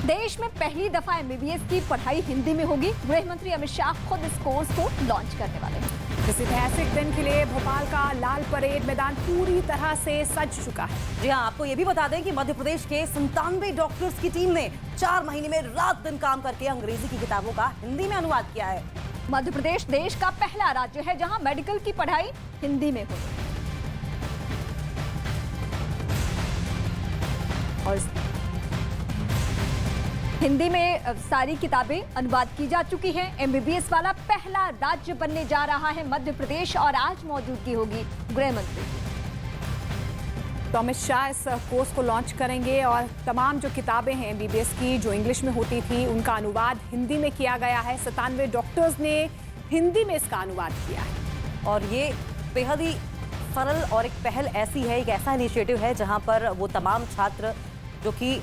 देश में पहली दफा एमबीबीएस की पढ़ाई हिंदी में होगी। गृह मंत्री अमित शाह खुद इस कोर्स को लॉन्च करने वाले हैं। इस ऐतिहासिक दिन के लिए भोपाल का लाल परेड मैदान पूरी तरह से सज चुका है। जी हाँ, आपको ये भी बता दें कि मध्य प्रदेश के 97 डॉक्टर्स की टीम ने 4 महीने में रात दिन काम करके अंग्रेजी की किताबों का हिंदी में अनुवाद किया है। मध्य प्रदेश देश का पहला राज्य है जहां मेडिकल की पढ़ाई हिंदी में होगी और हिंदी में सारी किताबें अनुवाद की जा चुकी हैं। एमबीबीएस वाला पहला राज्य बनने जा रहा है मध्य प्रदेश और आज मौजूदगी होगी गृह मंत्री। तो अमित शाह इस कोर्स को लॉन्च करेंगे और तमाम जो किताबें हैं एमबीबीएस की जो इंग्लिश में होती थी उनका अनुवाद हिंदी में किया गया है। 97 डॉक्टर्स ने हिंदी में इसका अनुवाद किया है और ये बेहद ही सरल और एक पहल ऐसी है, एक ऐसा इनिशिएटिव है जहां पर वो तमाम छात्र जो कि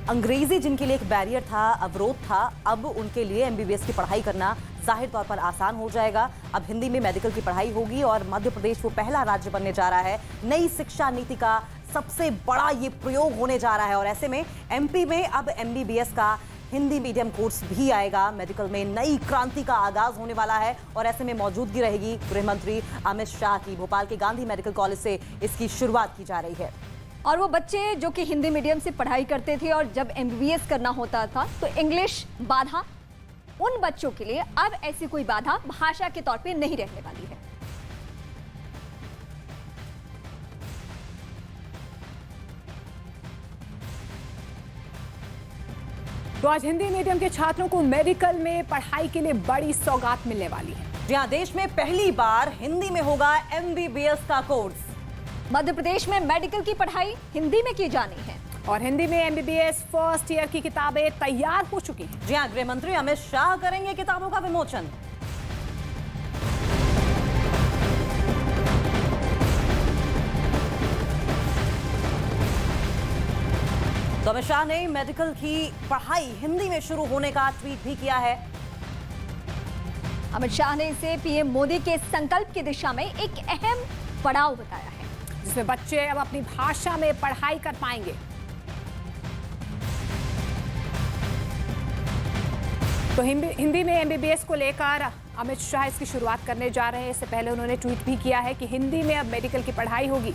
अंग्रेजी जिनके लिए एक बैरियर था, अवरोध था, अब उनके लिए एमबीबीएस की पढ़ाई करना जाहिर तौर पर आसान हो जाएगा। अब हिंदी में मेडिकल की पढ़ाई होगी और मध्य प्रदेश वो पहला राज्य बनने जा रहा है। नई शिक्षा नीति का सबसे बड़ा ये प्रयोग होने जा रहा है और ऐसे में एमपी में अब एमबीबीएस का हिंदी मीडियम कोर्स भी आएगा। मेडिकल में नई क्रांति का आगाज होने वाला है और ऐसे में मौजूदगी रहेगी गृह मंत्री अमित शाह की। भोपाल के गांधी मेडिकल कॉलेज से इसकी शुरुआत की जा रही है। और वो बच्चे जो कि हिंदी मीडियम से पढ़ाई करते थे और जब एमबीबीएस करना होता था तो इंग्लिश बाधा, उन बच्चों के लिए अब ऐसी कोई बाधा भाषा के तौर पे नहीं रहने वाली है। तो आज हिंदी मीडियम के छात्रों को मेडिकल में पढ़ाई के लिए बड़ी सौगात मिलने वाली है। जहां देश में पहली बार हिंदी में होगा एमबीबीएस का कोर्स। मध्य प्रदेश में मेडिकल की पढ़ाई हिंदी में की जानी है और हिंदी में एमबीबीएस फर्स्ट ईयर की किताबें तैयार हो चुकी हैं। जी हां, गृह मंत्री अमित शाह करेंगे किताबों का विमोचन। तो अमित शाह ने मेडिकल की पढ़ाई हिंदी में शुरू होने का ट्वीट भी किया है। अमित शाह ने इसे पीएम मोदी के संकल्प की दिशा में एक अहम पड़ाव बताया है जिसमें बच्चे अब अपनी भाषा में पढ़ाई कर पाएंगे। तो हिंदी में एमबीबीएस को लेकर अमित शाह इसकी शुरुआत करने जा रहे हैं। इससे पहले उन्होंने ट्वीट भी किया है कि हिंदी में अब मेडिकल की पढ़ाई होगी।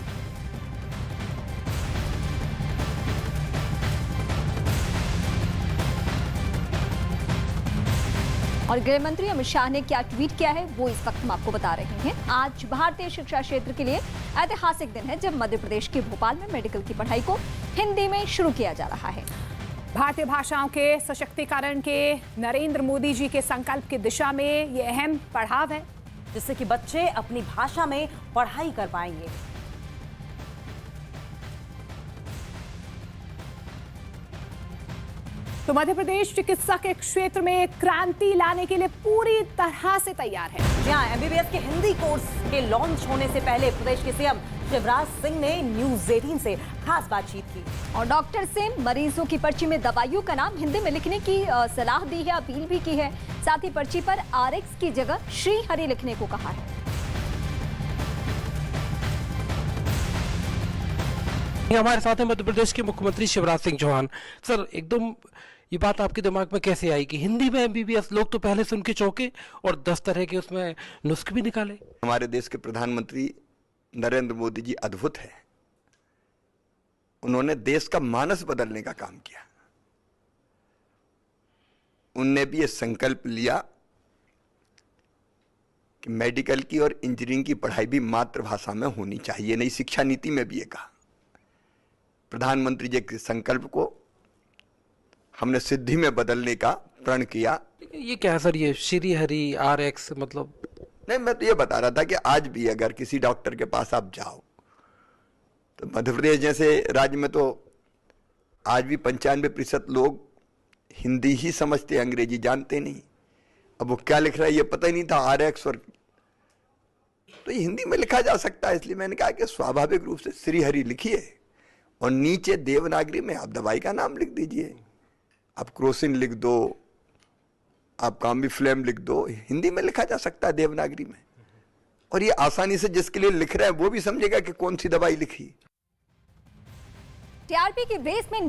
और गृह मंत्री अमित शाह ने क्या ट्वीट किया है वो इस वक्त हम आपको बता रहे हैं। आज भारतीय शिक्षा क्षेत्र के लिए ऐतिहासिक दिन है जब मध्य प्रदेश के भोपाल में मेडिकल की पढ़ाई को हिंदी में शुरू किया जा रहा है। भारतीय भाषाओं के सशक्तिकरण के नरेंद्र मोदी जी के संकल्प की दिशा में ये अहम पड़ाव है जिससे कि बच्चे अपनी भाषा में पढ़ाई कर पाएंगे। तो मध्य प्रदेश चिकित्सा के क्षेत्र में क्रांति लाने के लिए पूरी तरह से तैयार है। जी हां, एमबीबीएस के हिंदी कोर्स के लॉन्च होने से पहले प्रदेश के सीएम शिवराज सिंह ने न्यूज 18 से खास बातचीत की और डॉक्टर से मरीजों की पर्ची में दवाइयों का नाम हिंदी में लिखने की सलाह दी है, अपील भी की है। साथ ही पर्ची पर आरएक्स की जगह श्री हरि लिखने को कहा है। हमारे साथ हैं मध्य प्रदेश के मुख्यमंत्री शिवराज सिंह चौहान। सर, एकदम ये बात आपके दिमाग में कैसे आई कि हिंदी में एमबीबीएस? लोग तो पहले सुन के चौंके और 10 तरह के उसमें नुस्खे भी निकाले। हमारे देश के प्रधानमंत्री नरेंद्र मोदी जी अद्भुत है। उन्होंने देश का मानस बदलने का काम किया। उनने भी ये संकल्प लिया कि मेडिकल की और इंजीनियरिंग की पढ़ाई भी मातृभाषा में होनी चाहिए। नई शिक्षा नीति में भी ये कहा। प्रधानमंत्री जी के संकल्प को हमने सिद्धि में बदलने का प्रण किया। ये क्या है सर, ये श्री हरि आरएक्स मतलब? नहीं, मैं तो ये बता रहा था कि आज भी अगर किसी डॉक्टर के पास आप जाओ तो मध्य प्रदेश जैसे राज्य में तो आज भी 95% लोग हिंदी ही समझते, अंग्रेजी जानते नहीं। अब वो क्या लिख रहा है ये पता ही नहीं था, आरएक्स और तो ये हिंदी में लिखा जा सकता है। इसलिए मैंने कहा कि स्वाभाविक रूप से श्री हरि लिखिए और नीचे देवनागरी में आप दवाई का नाम लिख दीजिए। आप क्रोसिन लिख दो, आप काम्बिफ्लेम लिख दो, हिंदी में लिखा जा सकता है देवनागरी में। और ये आसानी से जिसके लिए लिख रहे हैं वो भी समझेगा कि कौन सी दवाई लिखी। टीआरपी की बेस में